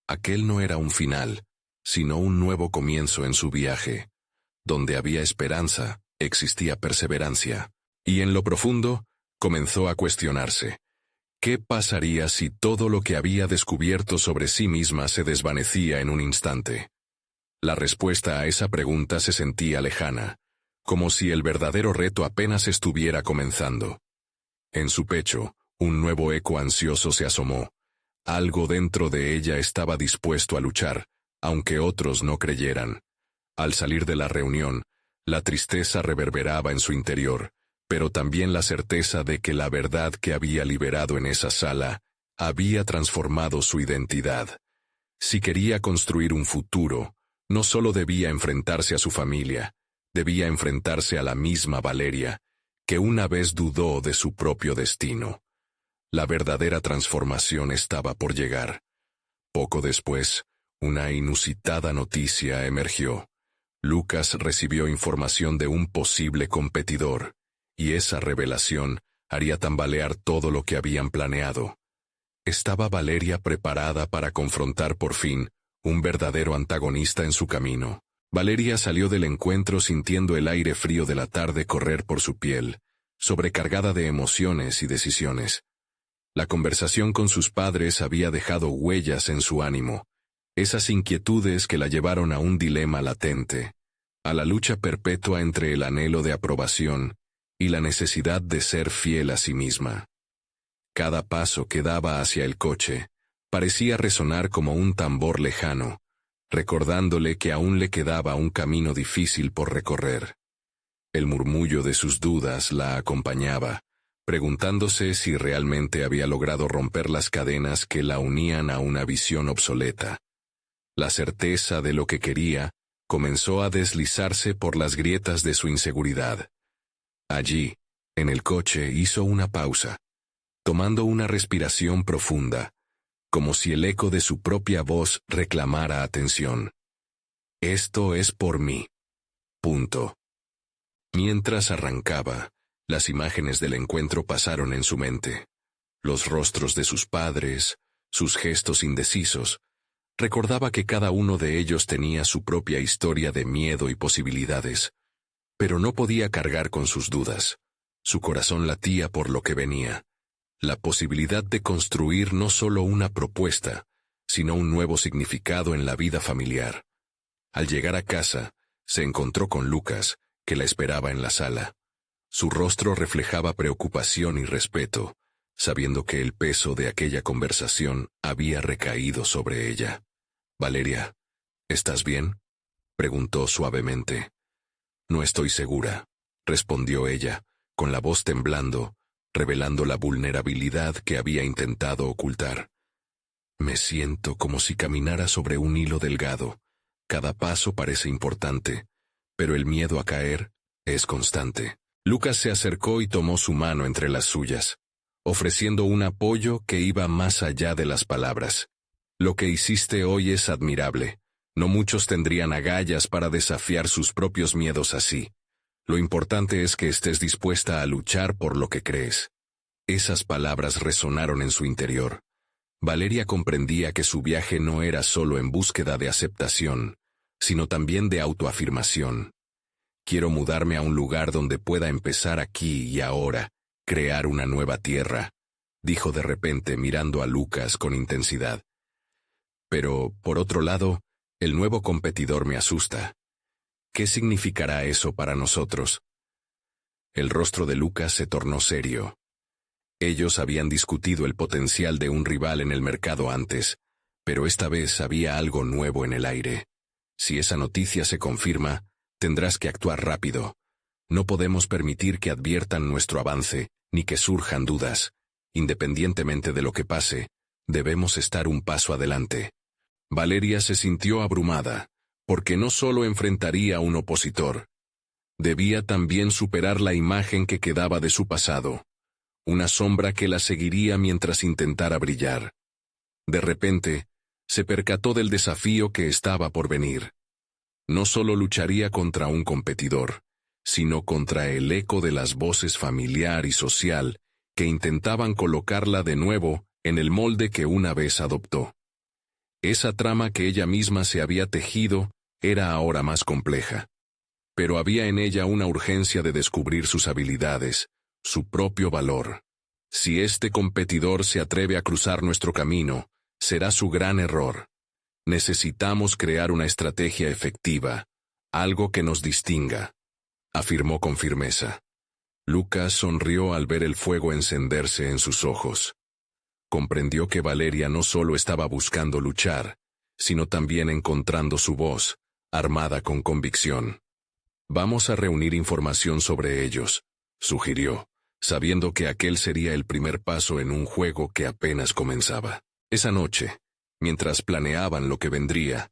Aquel no era un final, sino un nuevo comienzo en su viaje. Donde había esperanza, existía perseverancia. Y en lo profundo, comenzó a cuestionarse. ¿Qué pasaría si todo lo que había descubierto sobre sí misma se desvanecía en un instante? La respuesta a esa pregunta se sentía lejana, como si el verdadero reto apenas estuviera comenzando. En su pecho, un nuevo eco ansioso se asomó. Algo dentro de ella estaba dispuesto a luchar, aunque otros no creyeran. Al salir de la reunión, la tristeza reverberaba en su interior, pero también la certeza de que la verdad que había liberado en esa sala había transformado su identidad. Si quería construir un futuro, no solo debía enfrentarse a su familia, debía enfrentarse a la misma Valeria, que una vez dudó de su propio destino. La verdadera transformación estaba por llegar. Poco después, una inusitada noticia emergió. Lucas recibió información de un posible competidor, y esa revelación haría tambalear todo lo que habían planeado. ¿Estaba Valeria preparada para confrontar por fin un verdadero antagonista en su camino? Valeria salió del encuentro sintiendo el aire frío de la tarde correr por su piel, sobrecargada de emociones y decisiones. La conversación con sus padres había dejado huellas en su ánimo, esas inquietudes que la llevaron a un dilema latente, a la lucha perpetua entre el anhelo de aprobación y la necesidad de ser fiel a sí misma. Cada paso que daba hacia el coche parecía resonar como un tambor lejano, recordándole que aún le quedaba un camino difícil por recorrer. El murmullo de sus dudas la acompañaba, preguntándose si realmente había logrado romper las cadenas que la unían a una visión obsoleta. La certeza de lo que quería comenzó a deslizarse por las grietas de su inseguridad. Allí, en el coche, hizo una pausa, tomando una respiración profunda, como si el eco de su propia voz reclamara atención. Esto es por mí. Punto. Mientras arrancaba, las imágenes del encuentro pasaron en su mente. Los rostros de sus padres, sus gestos indecisos. Recordaba que cada uno de ellos tenía su propia historia de miedo y posibilidades, pero no podía cargar con sus dudas. Su corazón latía por lo que venía. La posibilidad de construir no solo una propuesta, sino un nuevo significado en la vida familiar. Al llegar a casa, se encontró con Lucas, que la esperaba en la sala. Su rostro reflejaba preocupación y respeto, sabiendo que el peso de aquella conversación había recaído sobre ella. «Valeria, ¿estás bien?», preguntó suavemente. «No estoy segura», respondió ella, con la voz temblando, revelando la vulnerabilidad que había intentado ocultar. Me siento como si caminara sobre un hilo delgado. Cada paso parece importante, pero el miedo a caer es constante. Lucas se acercó y tomó su mano entre las suyas, ofreciendo un apoyo que iba más allá de las palabras. Lo que hiciste hoy es admirable. No muchos tendrían agallas para desafiar sus propios miedos así. Lo importante es que estés dispuesta a luchar por lo que crees. Esas palabras resonaron en su interior. Valeria comprendía que su viaje no era solo en búsqueda de aceptación, sino también de autoafirmación. Quiero mudarme a un lugar donde pueda empezar aquí y ahora, crear una nueva tierra, dijo de repente mirando a Lucas con intensidad. Pero, por otro lado, el nuevo competidor me asusta. ¿Qué significará eso para nosotros? El rostro de Lucas se tornó serio. Ellos habían discutido el potencial de un rival en el mercado antes, pero esta vez había algo nuevo en el aire. Si esa noticia se confirma, tendrás que actuar rápido. No podemos permitir que adviertan nuestro avance, ni que surjan dudas. Independientemente de lo que pase, debemos estar un paso adelante. Valeria se sintió abrumada, porque no solo enfrentaría a un opositor. Debía también superar la imagen que quedaba de su pasado. Una sombra que la seguiría mientras intentara brillar. De repente, se percató del desafío que estaba por venir. No solo lucharía contra un competidor, sino contra el eco de las voces familiar y social que intentaban colocarla de nuevo en el molde que una vez adoptó. Esa trama que ella misma se había tejido era ahora más compleja. Pero había en ella una urgencia de descubrir sus habilidades, su propio valor. Si este competidor se atreve a cruzar nuestro camino, será su gran error. Necesitamos crear una estrategia efectiva, algo que nos distinga, afirmó con firmeza. Lucas sonrió al ver el fuego encenderse en sus ojos. Comprendió que Valeria no solo estaba buscando luchar, sino también encontrando su voz, armada con convicción. Vamos a reunir información sobre ellos, sugirió, sabiendo que aquel sería el primer paso en un juego que apenas comenzaba. Esa noche, mientras planeaban lo que vendría,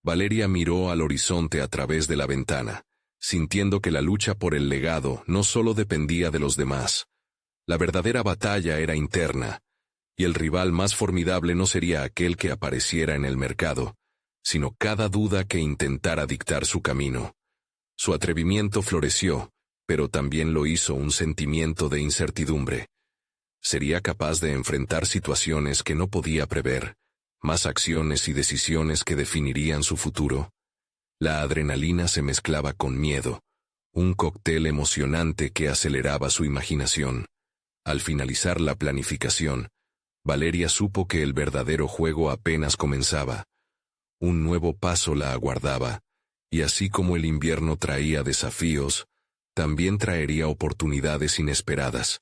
Valeria miró al horizonte a través de la ventana, sintiendo que la lucha por el legado no solo dependía de los demás. La verdadera batalla era interna, y el rival más formidable no sería aquel que apareciera en el mercado, sino cada duda que intentara dictar su camino. Su atrevimiento floreció, pero también lo hizo un sentimiento de incertidumbre. Sería capaz de enfrentar situaciones que no podía prever, más acciones y decisiones que definirían su futuro. La adrenalina se mezclaba con miedo, un cóctel emocionante que aceleraba su imaginación. Al finalizar la planificación, Valeria supo que el verdadero juego apenas comenzaba. Un nuevo paso la aguardaba, y así como el invierno traía desafíos, también traería oportunidades inesperadas.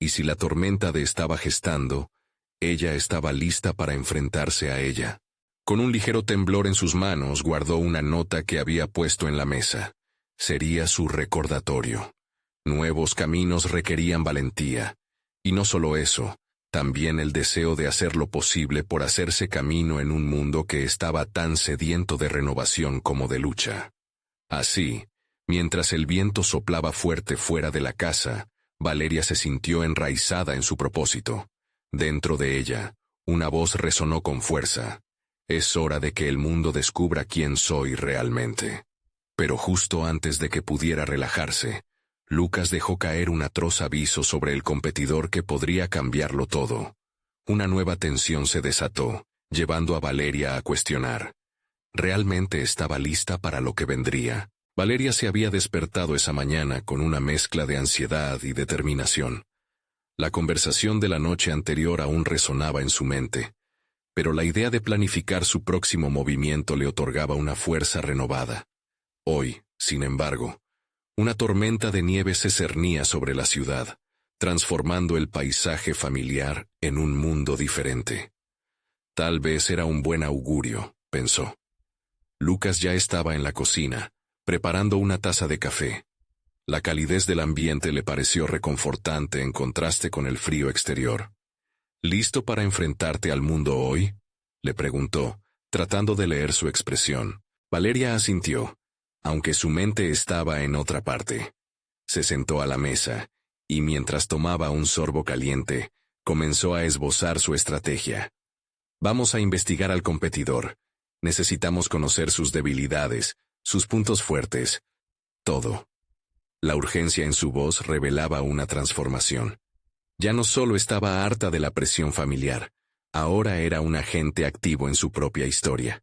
Y si la tormenta estaba gestando, ella estaba lista para enfrentarse a ella. Con un ligero temblor en sus manos guardó una nota que había puesto en la mesa. Sería su recordatorio. Nuevos caminos requerían valentía. Y no solo eso, también el deseo de hacer lo posible por hacerse camino en un mundo que estaba tan sediento de renovación como de lucha. Así, mientras el viento soplaba fuerte fuera de la casa, Valeria se sintió enraizada en su propósito. Dentro de ella, una voz resonó con fuerza. Es hora de que el mundo descubra quién soy realmente. Pero justo antes de que pudiera relajarse, Lucas dejó caer un atroz aviso sobre el competidor que podría cambiarlo todo. Una nueva tensión se desató, llevando a Valeria a cuestionar. ¿Realmente estaba lista para lo que vendría? Valeria se había despertado esa mañana con una mezcla de ansiedad y determinación. La conversación de la noche anterior aún resonaba en su mente, pero la idea de planificar su próximo movimiento le otorgaba una fuerza renovada. Hoy, sin embargo, una tormenta de nieve se cernía sobre la ciudad, transformando el paisaje familiar en un mundo diferente. Tal vez era un buen augurio, pensó. Lucas ya estaba en la cocina, preparando una taza de café. La calidez del ambiente le pareció reconfortante en contraste con el frío exterior. ¿Listo para enfrentarte al mundo hoy?, le preguntó, tratando de leer su expresión. Valeria asintió, aunque su mente estaba en otra parte. Se sentó a la mesa, y mientras tomaba un sorbo caliente, comenzó a esbozar su estrategia. Vamos a investigar al competidor. Necesitamos conocer sus debilidades, sus puntos fuertes, todo. La urgencia en su voz revelaba una transformación. Ya no solo estaba harta de la presión familiar, ahora era un agente activo en su propia historia.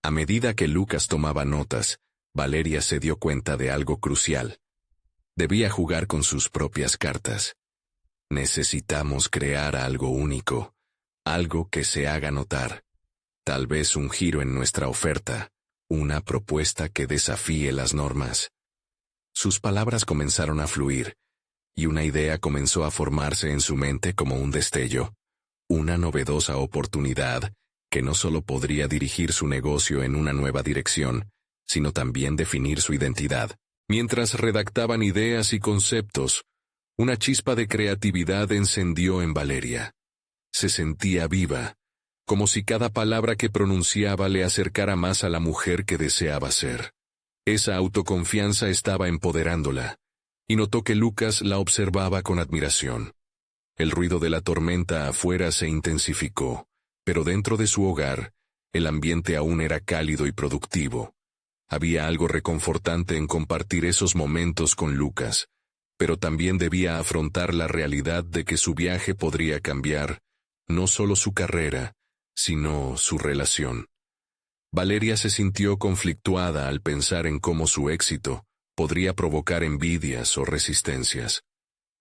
A medida que Lucas tomaba notas, Valeria se dio cuenta de algo crucial. Debía jugar con sus propias cartas. Necesitamos crear algo único, algo que se haga notar. Tal vez un giro en nuestra oferta, una propuesta que desafíe las normas. Sus palabras comenzaron a fluir, y una idea comenzó a formarse en su mente como un destello, una novedosa oportunidad que no solo podría dirigir su negocio en una nueva dirección, sino también definir su identidad. Mientras redactaban ideas y conceptos, una chispa de creatividad encendió en Valeria. Se sentía viva, como si cada palabra que pronunciaba le acercara más a la mujer que deseaba ser. Esa autoconfianza estaba empoderándola, y notó que Lucas la observaba con admiración. El ruido de la tormenta afuera se intensificó, pero dentro de su hogar, el ambiente aún era cálido y productivo. Había algo reconfortante en compartir esos momentos con Lucas, pero también debía afrontar la realidad de que su viaje podría cambiar, no solo su carrera, sino su relación. Valeria se sintió conflictuada al pensar en cómo su éxito podría provocar envidias o resistencias.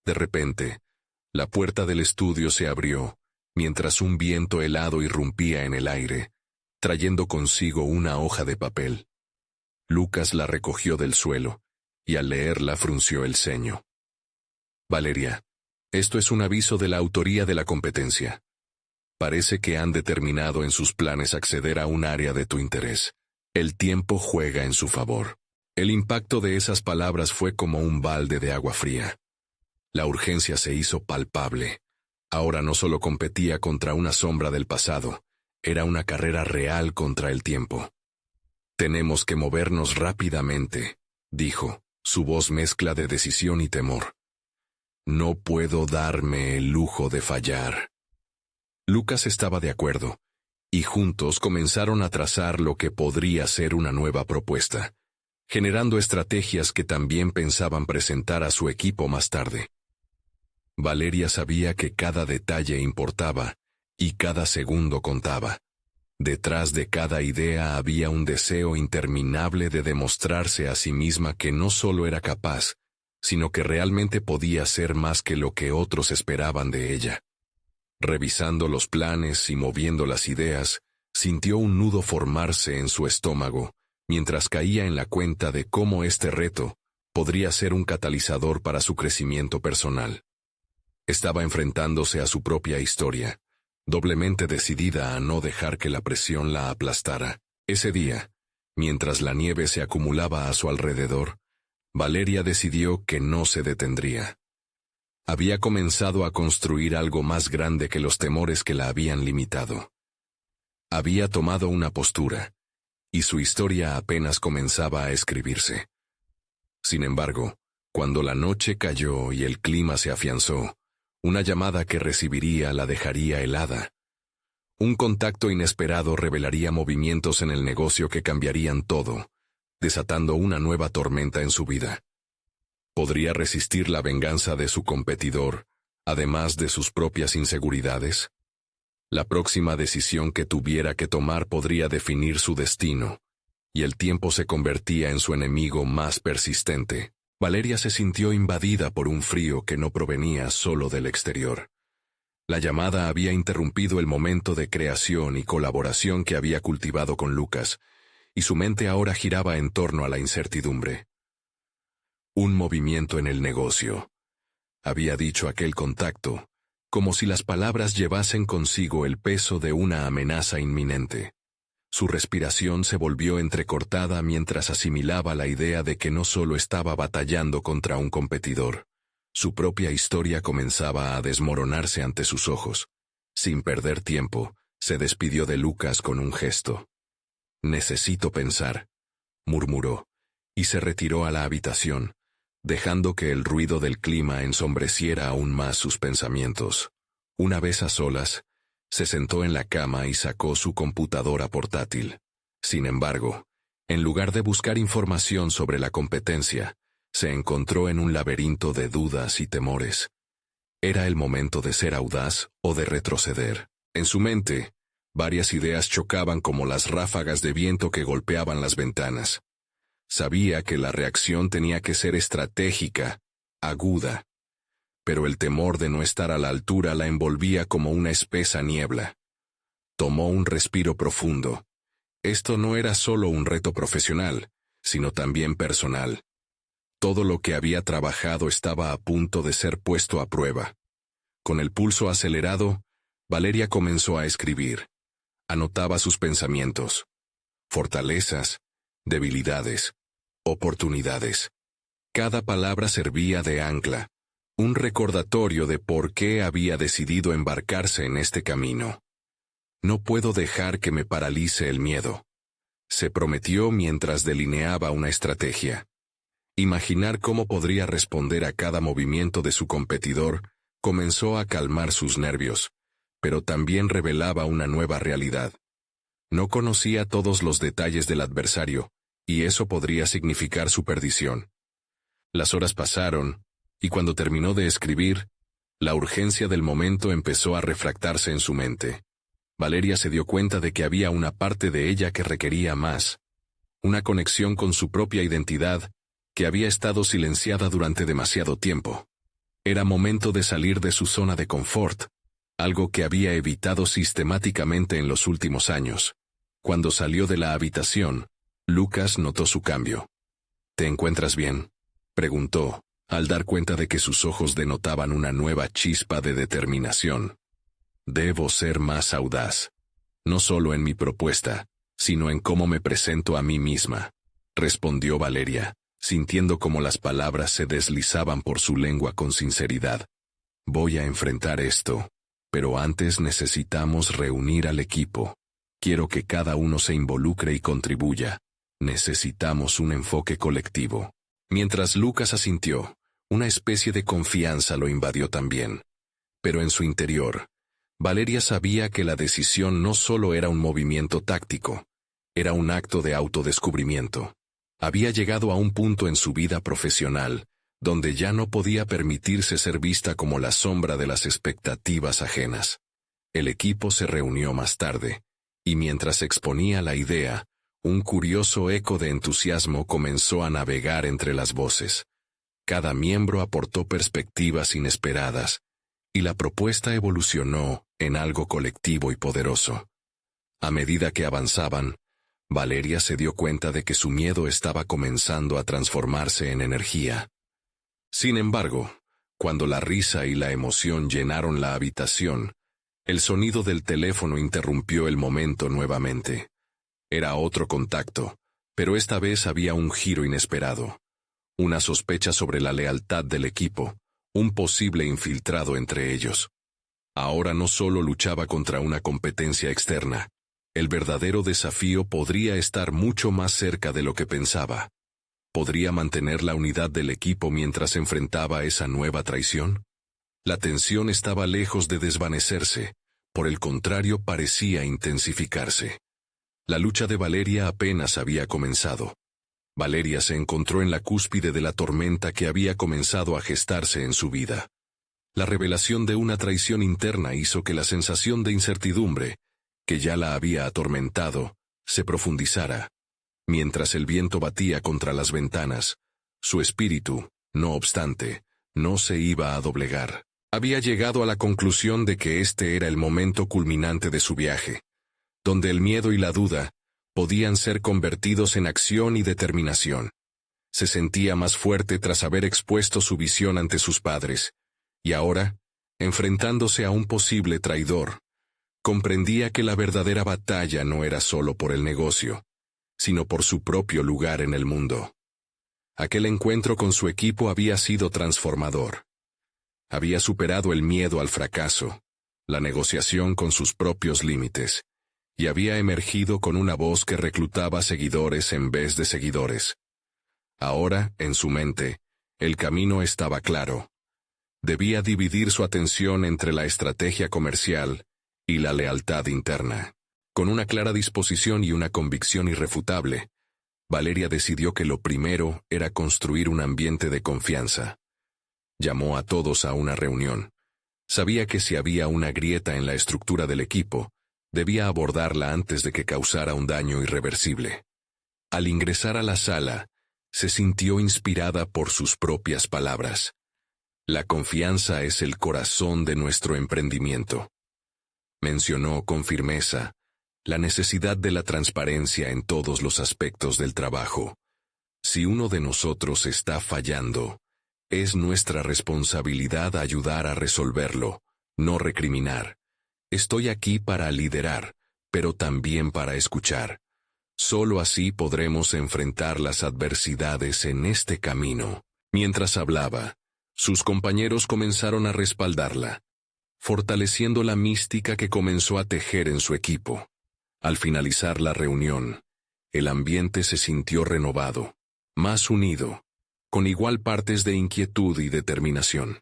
De repente, la puerta del estudio se abrió, mientras un viento helado irrumpía en el aire, trayendo consigo una hoja de papel. Lucas la recogió del suelo, y al leerla frunció el ceño. Valeria, esto es un aviso de la autoría de la competencia. Parece que han determinado en sus planes acceder a un área de tu interés. El tiempo juega en su favor. El impacto de esas palabras fue como un balde de agua fría. La urgencia se hizo palpable. Ahora no solo competía contra una sombra del pasado, era una carrera real contra el tiempo. Tenemos que movernos rápidamente, dijo, su voz mezcla de decisión y temor. No puedo darme el lujo de fallar. Lucas estaba de acuerdo, y juntos comenzaron a trazar lo que podría ser una nueva propuesta, generando estrategias que también pensaban presentar a su equipo más tarde. Valeria sabía que cada detalle importaba, y cada segundo contaba. Detrás de cada idea había un deseo interminable de demostrarse a sí misma que no solo era capaz, sino que realmente podía ser más que lo que otros esperaban de ella. Revisando los planes y moviendo las ideas, sintió un nudo formarse en su estómago, mientras caía en la cuenta de cómo este reto podría ser un catalizador para su crecimiento personal. Estaba enfrentándose a su propia historia, doblemente decidida a no dejar que la presión la aplastara. Ese día, mientras la nieve se acumulaba a su alrededor, Valeria decidió que no se detendría. Había comenzado a construir algo más grande que los temores que la habían limitado. Había tomado una postura, y su historia apenas comenzaba a escribirse. Sin embargo, cuando la noche cayó y el clima se afianzó, una llamada que recibiría la dejaría helada. Un contacto inesperado revelaría movimientos en el negocio que cambiarían todo, desatando una nueva tormenta en su vida. ¿Podría resistir la venganza de su competidor, además de sus propias inseguridades? La próxima decisión que tuviera que tomar podría definir su destino, y el tiempo se convertía en su enemigo más persistente. Valeria se sintió invadida por un frío que no provenía solo del exterior. La llamada había interrumpido el momento de creación y colaboración que había cultivado con Lucas, y su mente ahora giraba en torno a la incertidumbre. Un movimiento en el negocio, había dicho aquel contacto, como si las palabras llevasen consigo el peso de una amenaza inminente. Su respiración se volvió entrecortada mientras asimilaba la idea de que no solo estaba batallando contra un competidor. Su propia historia comenzaba a desmoronarse ante sus ojos. Sin perder tiempo, se despidió de Lucas con un gesto. «Necesito pensar», murmuró, y se retiró a la habitación, dejando que el ruido del clima ensombreciera aún más sus pensamientos. Una vez a solas, se sentó en la cama y sacó su computadora portátil. Sin embargo, en lugar de buscar información sobre la competencia, se encontró en un laberinto de dudas y temores. Era el momento de ser audaz o de retroceder. En su mente, varias ideas chocaban como las ráfagas de viento que golpeaban las ventanas. Sabía que la reacción tenía que ser estratégica, aguda, pero el temor de no estar a la altura la envolvía como una espesa niebla. Tomó un respiro profundo. Esto no era solo un reto profesional, sino también personal. Todo lo que había trabajado estaba a punto de ser puesto a prueba. Con el pulso acelerado, Valeria comenzó a escribir. Anotaba sus pensamientos, fortalezas, debilidades, oportunidades. Cada palabra servía de ancla, un recordatorio de por qué había decidido embarcarse en este camino. No puedo dejar que me paralice el miedo, se prometió mientras delineaba una estrategia. Imaginar cómo podría responder a cada movimiento de su competidor comenzó a calmar sus nervios, pero también revelaba una nueva realidad. No conocía todos los detalles del adversario, y eso podría significar su perdición. Las horas pasaron, y cuando terminó de escribir, la urgencia del momento empezó a refractarse en su mente. Valeria se dio cuenta de que había una parte de ella que requería más, una conexión con su propia identidad, que había estado silenciada durante demasiado tiempo. Era momento de salir de su zona de confort, algo que había evitado sistemáticamente en los últimos años. Cuando salió de la habitación, Lucas notó su cambio. «¿Te encuentras bien?», preguntó, al dar cuenta de que sus ojos denotaban una nueva chispa de determinación. «Debo ser más audaz. No solo en mi propuesta, sino en cómo me presento a mí misma», respondió Valeria, sintiendo cómo las palabras se deslizaban por su lengua con sinceridad. «Voy a enfrentar esto, pero antes necesitamos reunir al equipo. Quiero que cada uno se involucre y contribuya. Necesitamos un enfoque colectivo». Mientras Lucas asintió, una especie de confianza lo invadió también. Pero en su interior, Valeria sabía que la decisión no solo era un movimiento táctico, era un acto de autodescubrimiento. Había llegado a un punto en su vida profesional, donde ya no podía permitirse ser vista como la sombra de las expectativas ajenas. El equipo se reunió más tarde, y mientras exponía la idea, un curioso eco de entusiasmo comenzó a navegar entre las voces. Cada miembro aportó perspectivas inesperadas, y la propuesta evolucionó en algo colectivo y poderoso. A medida que avanzaban, Valeria se dio cuenta de que su miedo estaba comenzando a transformarse en energía. Sin embargo, cuando la risa y la emoción llenaron la habitación, el sonido del teléfono interrumpió el momento nuevamente. Era otro contacto, pero esta vez había un giro inesperado. Una sospecha sobre la lealtad del equipo, un posible infiltrado entre ellos. Ahora no solo luchaba contra una competencia externa, el verdadero desafío podría estar mucho más cerca de lo que pensaba. ¿Podría mantener la unidad del equipo mientras enfrentaba esa nueva traición? La tensión estaba lejos de desvanecerse, por el contrario parecía intensificarse. La lucha de Valeria apenas había comenzado. Valeria se encontró en la cúspide de la tormenta que había comenzado a gestarse en su vida. La revelación de una traición interna hizo que la sensación de incertidumbre, que ya la había atormentado, se profundizara. Mientras el viento batía contra las ventanas, su espíritu, no obstante, no se iba a doblegar. Había llegado a la conclusión de que este era el momento culminante de su viaje, donde el miedo y la duda podían ser convertidos en acción y determinación. Se sentía más fuerte tras haber expuesto su visión ante sus padres, y ahora, enfrentándose a un posible traidor, Comprendía que la verdadera batalla no era solo por el negocio, sino por su propio lugar en el mundo. Aquel encuentro con su equipo había sido transformador. Había superado el miedo al fracaso, la negociación con sus propios límites, y había emergido con una voz que reclutaba seguidores en vez de seguidores. Ahora, en su mente, el camino estaba claro. Debía dividir su atención entre la estrategia comercial y la lealtad interna. Con una clara disposición y una convicción irrefutable, Valeria decidió que lo primero era construir un ambiente de confianza. Llamó a todos a una reunión. Sabía que si había una grieta en la estructura del equipo, debía abordarla antes de que causara un daño irreversible. Al ingresar a la sala, se sintió inspirada por sus propias palabras. La confianza es el corazón de nuestro emprendimiento. Mencionó con firmeza la necesidad de la transparencia en todos los aspectos del trabajo. Si uno de nosotros está fallando, es nuestra responsabilidad ayudar a resolverlo, no recriminar. Estoy aquí para liderar, pero también para escuchar. Solo así podremos enfrentar las adversidades en este camino. Mientras hablaba, sus compañeros comenzaron a respaldarla, fortaleciendo la mística que comenzó a tejer en su equipo. Al finalizar la reunión, el ambiente se sintió renovado, más unido, con igual partes de inquietud y determinación.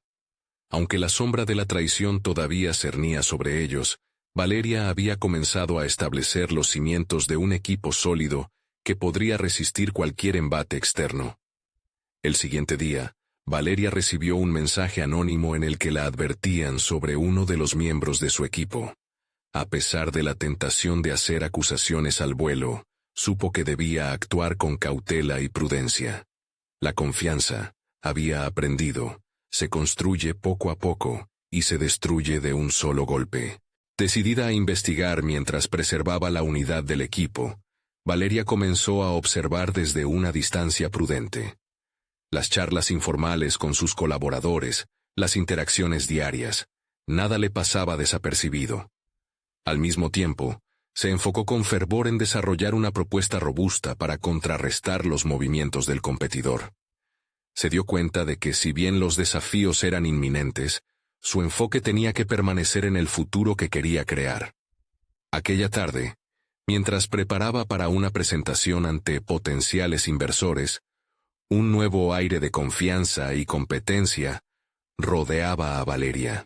Aunque la sombra de la traición todavía cernía sobre ellos, Valeria había comenzado a establecer los cimientos de un equipo sólido que podría resistir cualquier embate externo. El siguiente día, Valeria recibió un mensaje anónimo en el que la advertían sobre uno de los miembros de su equipo. A pesar de la tentación de hacer acusaciones al vuelo, supo que debía actuar con cautela y prudencia. La confianza, había aprendido, se construye poco a poco y se destruye de un solo golpe. Decidida a investigar mientras preservaba la unidad del equipo, Valeria comenzó a observar desde una distancia prudente. Las charlas informales con sus colaboradores, las interacciones diarias, nada le pasaba desapercibido. Al mismo tiempo, se enfocó con fervor en desarrollar una propuesta robusta para contrarrestar los movimientos del competidor. Se dio cuenta de que si bien los desafíos eran inminentes, su enfoque tenía que permanecer en el futuro que quería crear. Aquella tarde, mientras preparaba para una presentación ante potenciales inversores, un nuevo aire de confianza y competencia rodeaba a Valeria.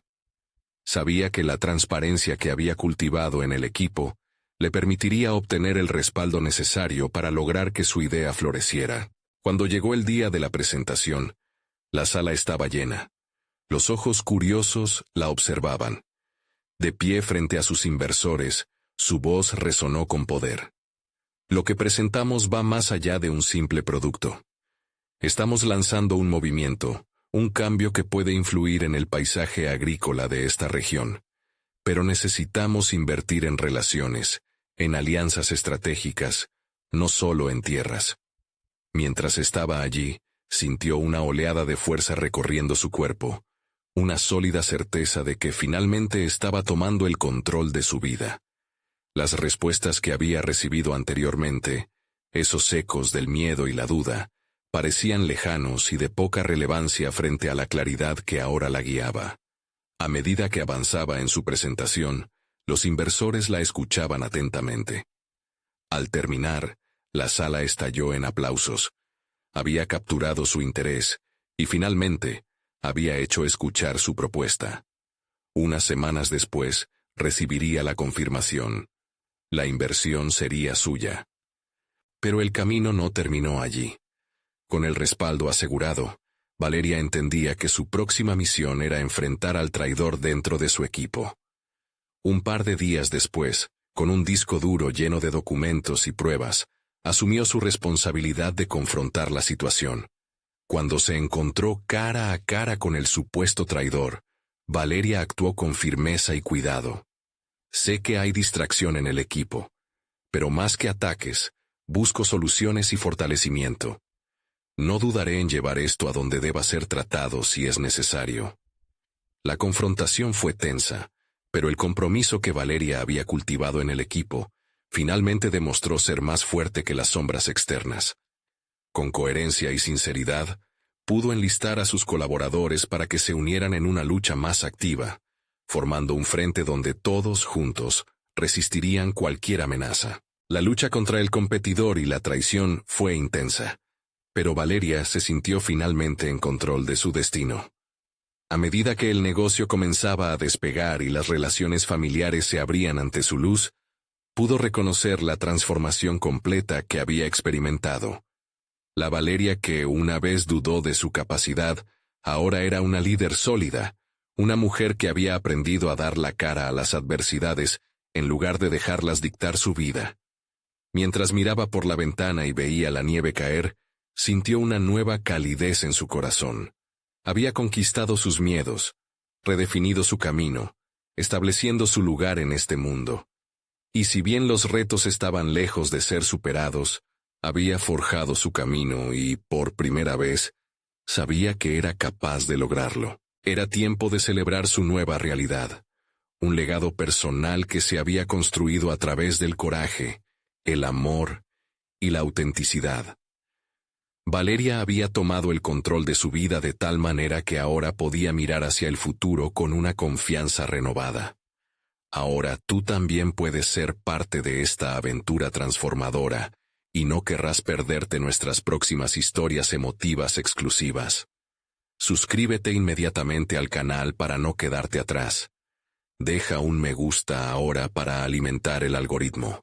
Sabía que la transparencia que había cultivado en el equipo le permitiría obtener el respaldo necesario para lograr que su idea floreciera. Cuando llegó el día de la presentación, la sala estaba llena. Los ojos curiosos la observaban. De pie frente a sus inversores, su voz resonó con poder. Lo que presentamos va más allá de un simple producto. Estamos lanzando un movimiento, un cambio que puede influir en el paisaje agrícola de esta región. Pero necesitamos invertir en relaciones, en alianzas estratégicas, no solo en tierras. Mientras estaba allí, sintió una oleada de fuerza recorriendo su cuerpo, una sólida certeza de que finalmente estaba tomando el control de su vida. Las respuestas que había recibido anteriormente, esos ecos del miedo y la duda, parecían lejanos y de poca relevancia frente a la claridad que ahora la guiaba. A medida que avanzaba en su presentación, los inversores la escuchaban atentamente. Al terminar, la sala estalló en aplausos. Había capturado su interés, y finalmente, había hecho escuchar su propuesta. Unas semanas después, recibiría la confirmación. La inversión sería suya. Pero el camino no terminó allí. Con el respaldo asegurado, Valeria entendía que su próxima misión era enfrentar al traidor dentro de su equipo. Un par de días después, con un disco duro lleno de documentos y pruebas, asumió su responsabilidad de confrontar la situación. Cuando se encontró cara a cara con el supuesto traidor, Valeria actuó con firmeza y cuidado. Sé que hay distracción en el equipo, pero más que ataques, busco soluciones y fortalecimiento. No dudaré en llevar esto a donde deba ser tratado si es necesario. La confrontación fue tensa, Pero el compromiso que Valeria había cultivado en el equipo finalmente demostró ser más fuerte que las sombras externas. Con coherencia y sinceridad, pudo enlistar a sus colaboradores para que se unieran en una lucha más activa, formando un frente donde todos juntos resistirían cualquier amenaza. La lucha contra el competidor y la traición fue intensa, pero Valeria se sintió finalmente en control de su destino. A medida que el negocio comenzaba a despegar y las relaciones familiares se abrían ante su luz, pudo reconocer la transformación completa que había experimentado. La Valeria que una vez dudó de su capacidad, ahora era una líder sólida, una mujer que había aprendido a dar la cara a las adversidades en lugar de dejarlas dictar su vida. Mientras miraba por la ventana y veía la nieve caer, sintió una nueva calidez en su corazón. Había conquistado sus miedos, redefinido su camino, estableciendo su lugar en este mundo. Y si bien los retos estaban lejos de ser superados, había forjado su camino y, por primera vez, sabía que era capaz de lograrlo. Era tiempo de celebrar su nueva realidad, un legado personal que se había construido a través del coraje, el amor y la autenticidad. Valeria había tomado el control de su vida de tal manera que ahora podía mirar hacia el futuro con una confianza renovada. Ahora tú también puedes ser parte de esta aventura transformadora, y no querrás perderte nuestras próximas historias emotivas exclusivas. Suscríbete inmediatamente al canal para no quedarte atrás. Deja un me gusta ahora para alimentar el algoritmo.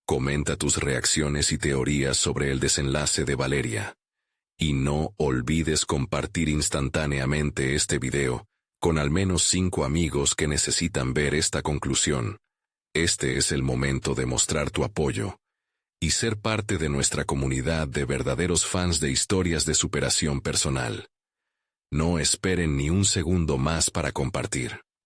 Comenta tus reacciones y teorías sobre el desenlace de Valeria. Y no olvides compartir instantáneamente este video con al menos 5 amigos que necesitan ver esta conclusión. Este es el momento de mostrar tu apoyo y ser parte de nuestra comunidad de verdaderos fans de historias de superación personal. No esperen ni un segundo más para compartir.